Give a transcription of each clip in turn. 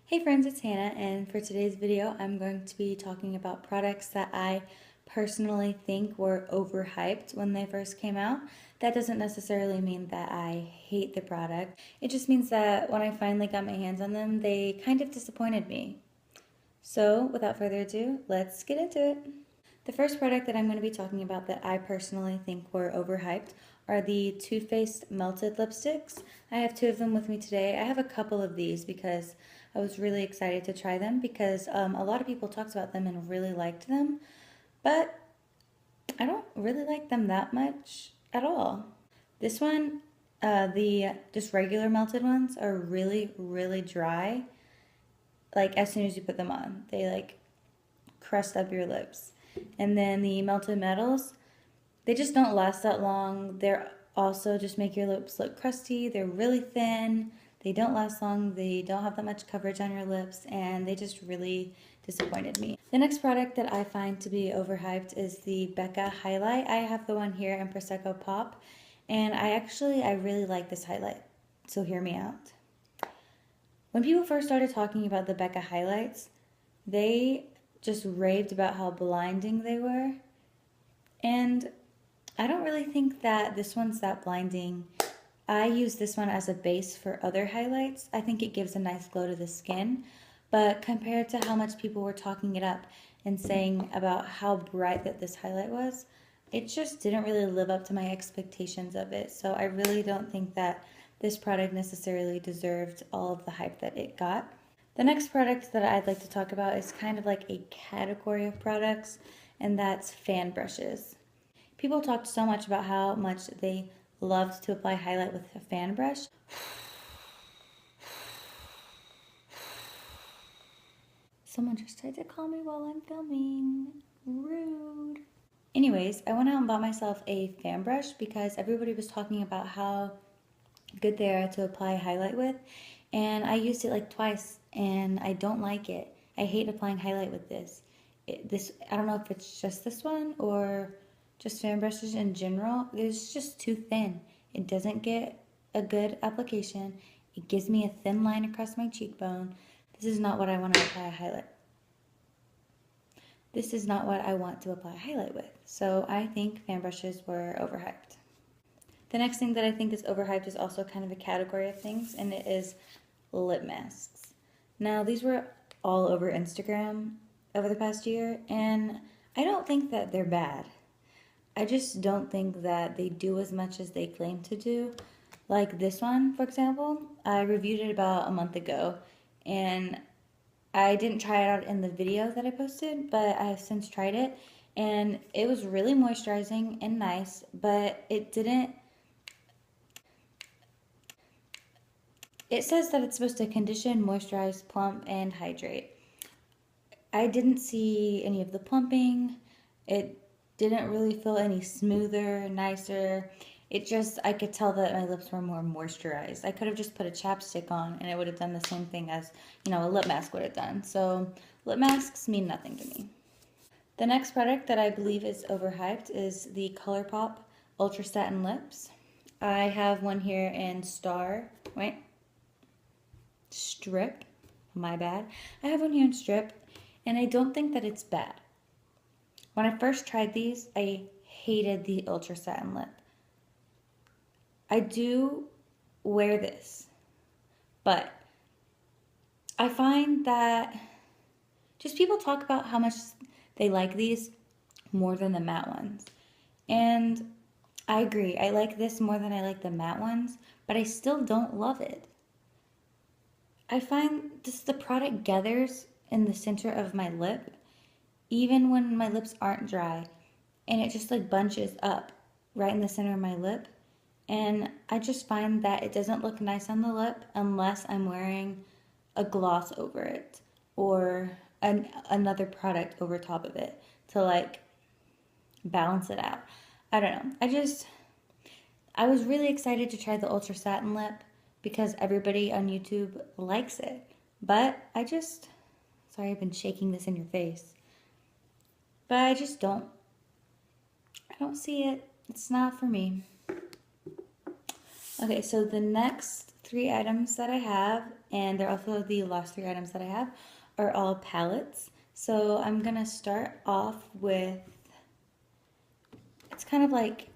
Hey friends, it's Hannah, and for today's video I'm going to be talking about products that I personally think were overhyped when they first came out. That doesn't necessarily mean that I hate the product. It just means that when I finally got my hands on them, they kind of disappointed me. So without further ado, let's get into it. The first product that I'm going to be talking about that I personally think were overhyped are the Too Faced Melted Lipsticks. I have two of them with me today. I have a couple of these because I was really excited to try them because a lot of people talked about them and really liked them, but I don't really like them that much at all. This one, the just regular melted ones are really, really dry. Like as soon as you put them on, they like crust up your lips. And then the melted metals, they just don't last that long. They're also just make your lips look crusty. They're really thin. They don't last long. They don't have that much coverage on your lips, and they just really disappointed me. The next product that I find to be overhyped is the Becca highlight. I have the one here in Prosecco Pop, and I really like this highlight. So hear me out. When people first started talking about the Becca highlights, they just raved about how blinding they were. And I don't really think that this one's that blinding. I use this one as a base for other highlights. I think it gives a nice glow to the skin. But compared to how much people were talking it up and saying about how bright that this highlight was, it just didn't really live up to my expectations of it. So I really don't think that this product necessarily deserved all of the hype that it got. The next product that I'd like to talk about is kind of like a category of products, and that's fan brushes. People talked so much about how much they loved to apply highlight with a fan brush. Someone just tried to call me while I'm filming. Rude. Anyways, I went out and bought myself a fan brush because everybody was talking about how good they are to apply highlight with, and I used it like twice and I don't like it. I hate applying highlight with this. I don't know if it's just this one or just fan brushes in general. It's just too thin. It doesn't get a good application. It gives me a thin line across my cheekbone. This is not what I want to apply a highlight. This is not what I want to apply a highlight with. So I think fan brushes were overhyped. The next thing that I think is overhyped is also kind of a category of things, and it is lip masks. Now, these were all over Instagram over the past year, and I don't think that they're bad. I just don't think that they do as much as they claim to do. Like this one, for example, I reviewed it about a month ago, and I didn't try it out in the video that I posted, but I have since tried it, and it was really moisturizing and nice, but it says that it's supposed to condition, moisturize, plump, and hydrate. I didn't see any of the plumping. It didn't really feel any smoother, nicer. I could tell that my lips were more moisturized. I could have just put a chapstick on and it would have done the same thing as, a lip mask would have done. So lip masks mean nothing to me. The next product that I believe is overhyped is the ColourPop Ultra Satin Lips. I have one here in Strip. My bad. I have one here in Strip, and I don't think that it's bad. When I first tried these, I hated the Ultra Satin Lip. I do wear this, but I find that just people talk about how much they like these more than the matte ones. And I agree. I like this more than I like the matte ones, but I still don't love it. I find the product gathers in the center of my lip, even when my lips aren't dry, and it just like bunches up right in the center of my lip. And I just find that it doesn't look nice on the lip unless I'm wearing a gloss over it or another product over top of it to like balance it out. I don't know. I was really excited to try the Ultra Satin Lip because everybody on YouTube likes it. But sorry I've been shaking this in your face. But I don't see it. It's not for me. Okay, so the next three items that I have, and they're also the last three items that I have, are all palettes. So I'm gonna start off with, it's kind of like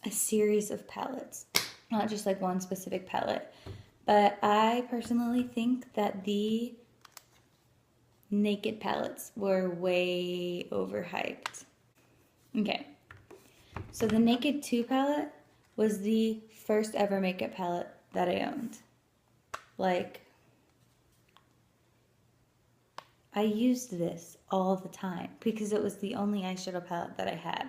a series of palettes, not just like one specific palette. But I personally think that the Naked palettes were way overhyped. Okay, so the Naked 2 palette was the first ever makeup palette that I owned. Like, I used this all the time because it was the only eyeshadow palette that I had.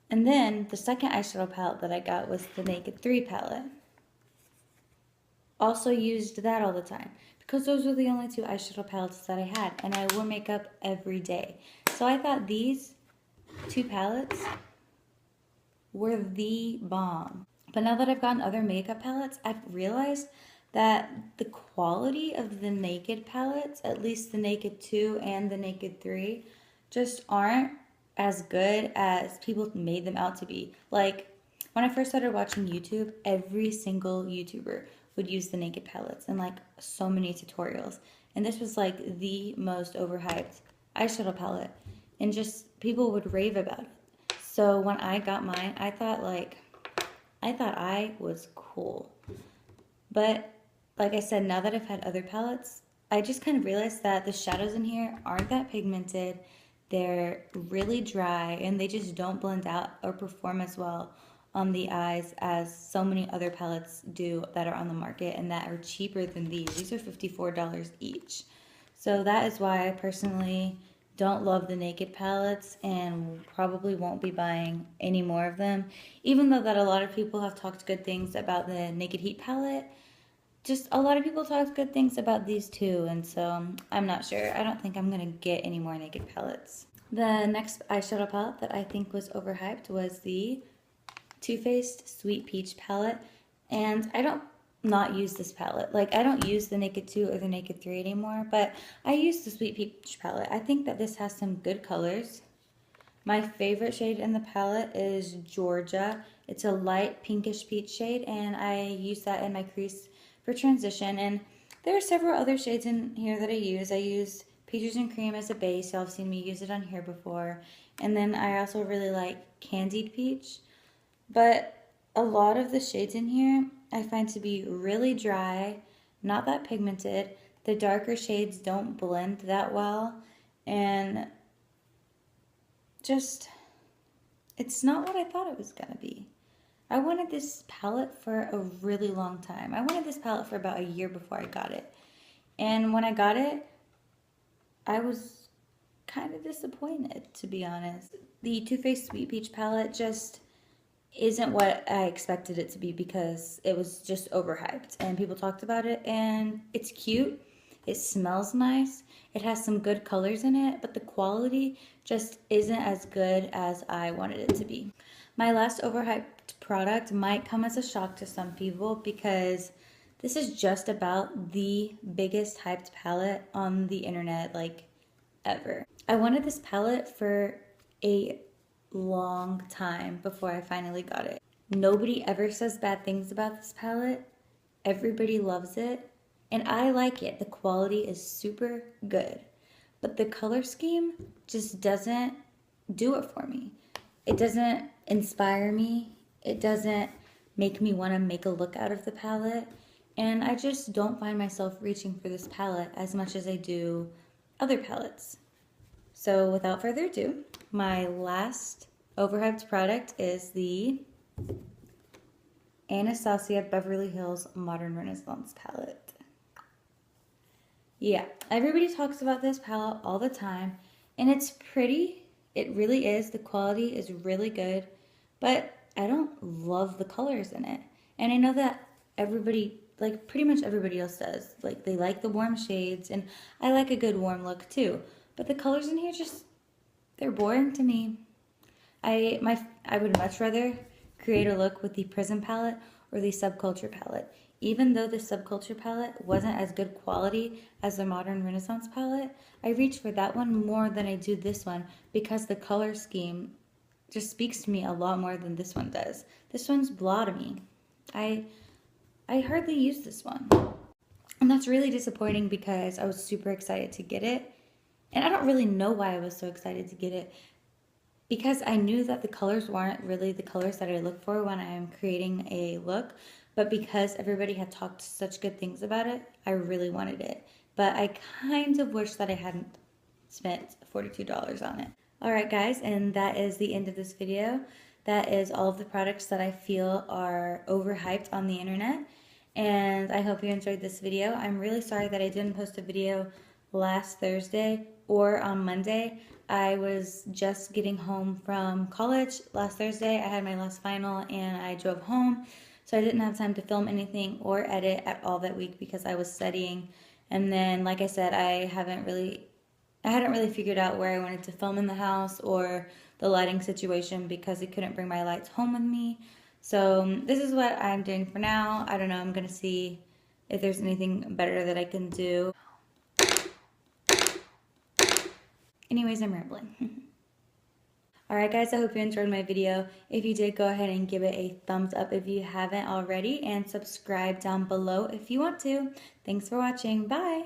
And then the second eyeshadow palette that I got was the Naked 3 palette. Also used that all the time because those were the only two eyeshadow palettes that I had, and I wore makeup every day. So I thought these two palettes were the bomb. But now that I've gotten other makeup palettes, I've realized that the quality of the Naked palettes, at least the Naked 2 and the Naked 3, just aren't as good as people made them out to be. Like, when I first started watching YouTube, every single YouTuber would use the Naked palettes and like so many tutorials. And this was like the most overhyped eyeshadow palette, and just people would rave about it. So when I got mine, I thought I was cool. But like I said, now that I've had other palettes, I just kind of realized that the shadows in here aren't that pigmented. They're really dry, and they just don't blend out or perform as well on the eyes as so many other palettes do that are on the market and that are cheaper than these. These are $54 each. So that is why I personally don't love the Naked palettes and probably won't be buying any more of them. Even though that a lot of people have talked good things about the Naked Heat palette, just a lot of people talked good things about these too, and so I'm not sure. I don't think I'm gonna get any more Naked palettes. The next eyeshadow palette that I think was overhyped was the Too Faced Sweet Peach palette, and I don't not use this palette. Like, I don't use the Naked 2 or the Naked 3 anymore, but I use the Sweet Peach palette. I think that this has some good colors. My favorite shade in the palette is Georgia. It's a light pinkish peach shade, and I use that in my crease for transition. And there are several other shades in here that I use. I use Peaches and Cream as a base. Y'all have seen me use it on here before. And then I also really like Candied Peach. But a lot of the shades in here I find to be really dry, not that pigmented. The darker shades don't blend that well, and just, it's not what I thought it was gonna be. I wanted this palette for a really long time. I wanted this palette for about a year before I got it. And when I got it, I was kind of disappointed, to be honest. The Too Faced Sweet Peach palette just isn't what I expected it to be because it was just overhyped and people talked about it, and it's cute. It smells nice. It has some good colors in it, but the quality just isn't as good as I wanted it to be. My last overhyped product might come as a shock to some people because this is just about the biggest hyped palette on the internet, like, ever. I wanted this palette for a long time before I finally got it. Nobody ever says bad things about this palette. Everybody loves it, and I like it. The quality is super good, but the color scheme just doesn't do it for me. It doesn't inspire me. It doesn't make me want to make a look out of the palette, and I just don't find myself reaching for this palette as much as I do other palettes. So without further ado, my last overhyped product is the Anastasia Beverly Hills Modern Renaissance palette. Yeah, everybody talks about this palette all the time, and it's pretty. It really is. The quality is really good, but I don't love the colors in it. And I know that everybody, like pretty much everybody else does. Like, they like the warm shades, and I like a good warm look too. But the colors in here just, they're boring to me. I would much rather create a look with the Prism palette or the Subculture palette. Even though the Subculture palette wasn't as good quality as the Modern Renaissance palette, I reach for that one more than I do this one because the color scheme just speaks to me a lot more than this one does. This one's blah to me. I hardly use this one. And that's really disappointing because I was super excited to get it. And I don't really know why I was so excited to get it, because I knew that the colors weren't really the colors that I look for when I am creating a look, but because everybody had talked such good things about it, I really wanted it. But I kind of wish that I hadn't spent $42 on it. Alright guys, and that is the end of this video. That is all of the products that I feel are overhyped on the internet. And I hope you enjoyed this video. I'm really sorry that I didn't post a video last Thursday or on Monday. I was just getting home from college last Thursday. I had my last final and I drove home. So I didn't have time to film anything or edit at all that week because I was studying. And then, like I said, I hadn't really figured out where I wanted to film in the house or the lighting situation because I couldn't bring my lights home with me. So this is what I'm doing for now. I don't know, I'm gonna see if there's anything better that I can do. Anyways, I'm rambling. Alright guys, I hope you enjoyed my video. If you did, go ahead and give it a thumbs up if you haven't already, and subscribe down below if you want to. Thanks for watching. Bye!